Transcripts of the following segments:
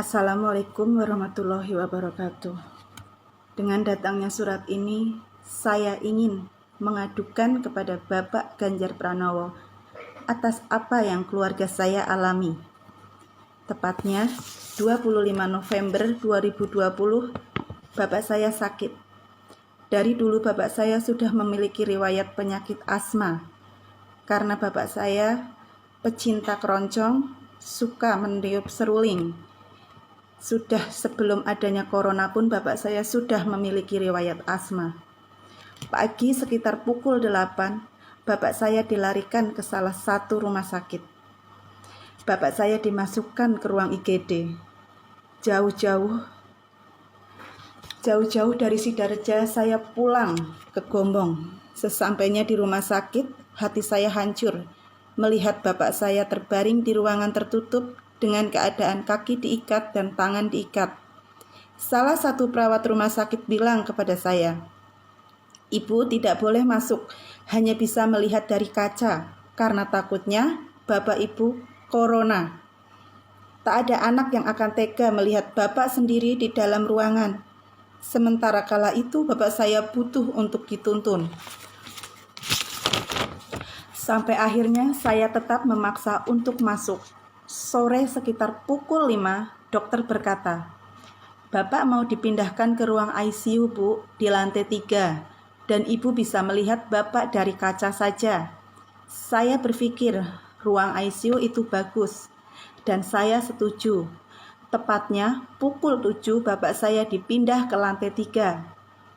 Assalamualaikum warahmatullahi wabarakatuh. Dengan datangnya surat ini, saya ingin mengadukan kepada Bapak Ganjar Pranowo atas apa yang keluarga saya alami. Tepatnya 25 November 2020, Bapak saya sakit. Dari dulu Bapak saya sudah memiliki riwayat penyakit asma. Karena Bapak saya pecinta keroncong, suka meniup seruling. Sudah sebelum adanya corona pun Bapak saya sudah memiliki riwayat asma. Pagi sekitar pukul 8, Bapak saya dilarikan ke salah satu rumah sakit. Bapak saya dimasukkan ke ruang IGD. Jauh-jauh dari Sidareja saya pulang ke Gombong. Sesampainya di rumah sakit, hati saya hancur melihat Bapak saya terbaring di ruangan tertutup dengan keadaan kaki diikat dan tangan diikat. Salah satu perawat rumah sakit bilang kepada saya, "Ibu tidak boleh masuk, hanya bisa melihat dari kaca, karena takutnya Bapak Ibu corona." Tak ada anak yang akan tega melihat Bapak sendiri di dalam ruangan. Sementara kala itu Bapak saya butuh untuk dituntun. Sampai akhirnya saya tetap memaksa untuk masuk. Sore sekitar pukul 5, dokter berkata, "Bapak mau dipindahkan ke ruang ICU, Bu, di lantai 3, dan Ibu bisa melihat Bapak dari kaca saja." Saya berpikir ruang ICU itu bagus, dan saya setuju. Tepatnya pukul 7 Bapak saya dipindah ke lantai 3,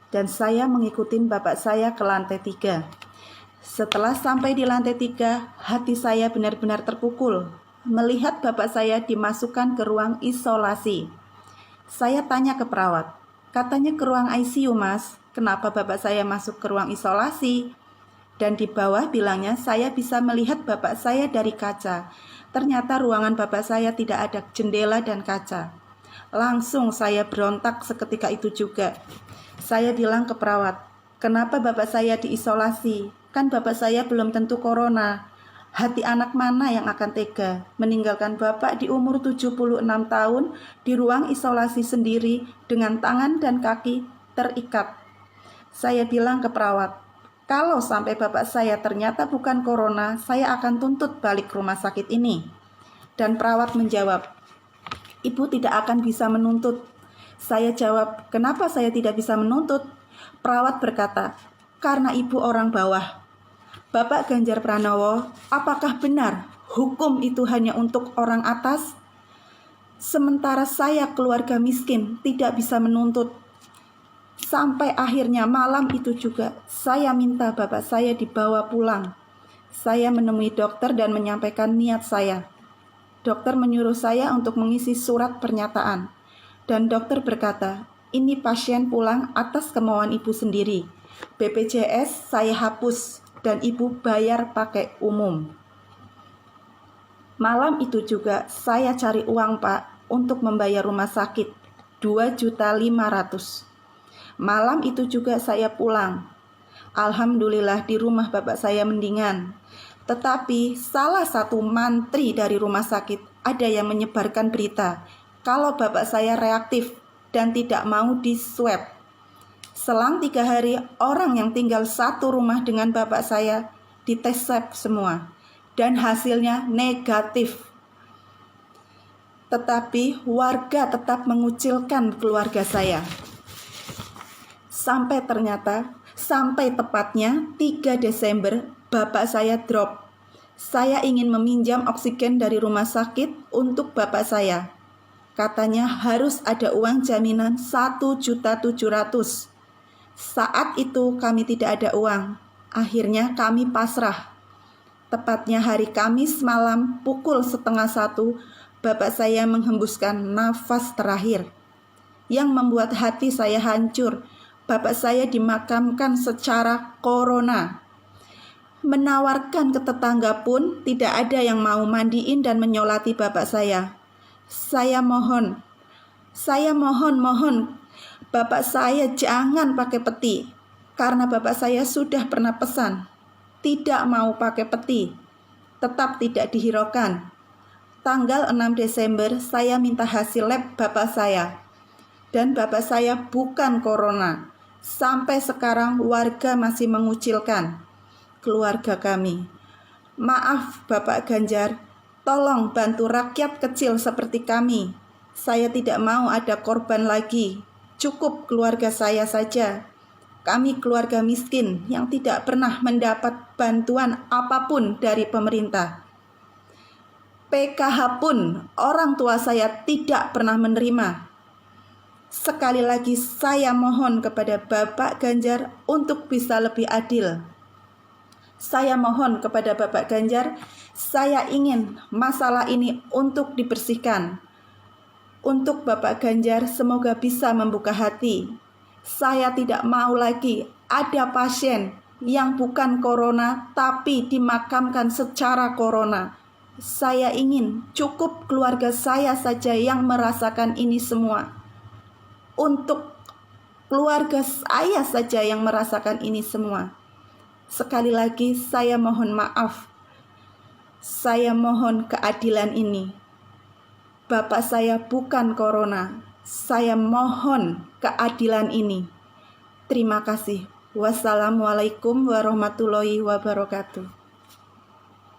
dan saya mengikuti Bapak saya ke lantai 3. Setelah sampai di lantai 3, hati saya benar-benar terpukul melihat Bapak saya dimasukkan ke ruang isolasi. Saya tanya ke perawat, katanya ke ruang ICU, Mas. Kenapa Bapak saya masuk ke ruang isolasi? Dan di bawah bilangnya saya bisa melihat Bapak saya dari kaca. Ternyata ruangan Bapak saya tidak ada jendela dan kaca. Langsung saya berontak seketika itu juga. Saya bilang ke perawat, "Kenapa Bapak saya diisolasi? Kan Bapak saya belum tentu corona." Hati anak mana yang akan tega meninggalkan Bapak di umur 76 tahun di ruang isolasi sendiri dengan tangan dan kaki terikat. Saya bilang ke perawat, "Kalau sampai Bapak saya ternyata bukan corona, saya akan tuntut balik rumah sakit ini." Dan perawat menjawab, "Ibu tidak akan bisa menuntut." Saya jawab, "Kenapa saya tidak bisa menuntut?" Perawat berkata, "Karena Ibu orang bawah." Bapak Ganjar Pranowo, apakah benar hukum itu hanya untuk orang atas? Sementara saya keluarga miskin tidak bisa menuntut. Sampai akhirnya malam itu juga saya minta Bapak saya dibawa pulang. Saya menemui dokter dan menyampaikan niat saya. Dokter menyuruh saya untuk mengisi surat pernyataan. Dan dokter berkata, "Ini pasien pulang atas kemauan Ibu sendiri. BPJS saya hapus dan Ibu bayar pakai umum." Malam itu juga saya cari uang, Pak, untuk membayar rumah sakit 2.500.000. Malam itu juga saya pulang. Alhamdulillah di rumah Bapak saya mendingan. Tetapi salah satu mantri dari rumah sakit ada yang menyebarkan berita kalau Bapak saya reaktif dan tidak mau di-swab. Selang 3 hari, orang yang tinggal satu rumah dengan Bapak saya dites swab semua dan hasilnya negatif. Tetapi warga tetap mengucilkan keluarga saya. Sampai tepatnya 3 Desember Bapak saya drop. Saya ingin meminjam oksigen dari rumah sakit untuk Bapak saya. Katanya harus ada uang jaminan 1.700.000. Saat itu kami tidak ada uang. Akhirnya kami pasrah. Tepatnya hari Kamis malam pukul 12:30, Bapak saya menghembuskan nafas terakhir. Yang membuat hati saya hancur, Bapak saya dimakamkan secara corona. Menawarkan ke tetangga pun tidak ada yang mau mandiin dan menyolati Bapak saya. Saya mohon Bapak saya jangan pakai peti, karena Bapak saya sudah pernah pesan, tidak mau pakai peti, tetap tidak dihiraukan. Tanggal 6 Desember saya minta hasil lab bapak saya. Dan bapak saya bukan corona. Sampai sekarang warga masih mengucilkan keluarga kami. Maaf Bapak Ganjar, tolong bantu rakyat kecil seperti kami. Saya tidak mau ada korban lagi. Cukup keluarga saya saja. Kami keluarga miskin yang tidak pernah mendapat bantuan apapun dari pemerintah. PKH pun orang tua saya tidak pernah menerima. Sekali lagi saya mohon kepada Bapak Ganjar untuk bisa lebih adil. Saya mohon kepada Bapak Ganjar, saya ingin masalah ini untuk dibersihkan. Untuk Bapak Ganjar semoga bisa membuka hati. Saya tidak mau lagi ada pasien yang bukan corona tapi dimakamkan secara corona. Saya ingin cukup keluarga saya saja yang merasakan ini semua. Untuk keluarga saya saja yang merasakan ini semua. Sekali lagi saya mohon maaf. Saya mohon keadilan ini. Bapak saya bukan corona. Saya mohon keadilan ini. Terima kasih. Wassalamualaikum warahmatullahi wabarakatuh.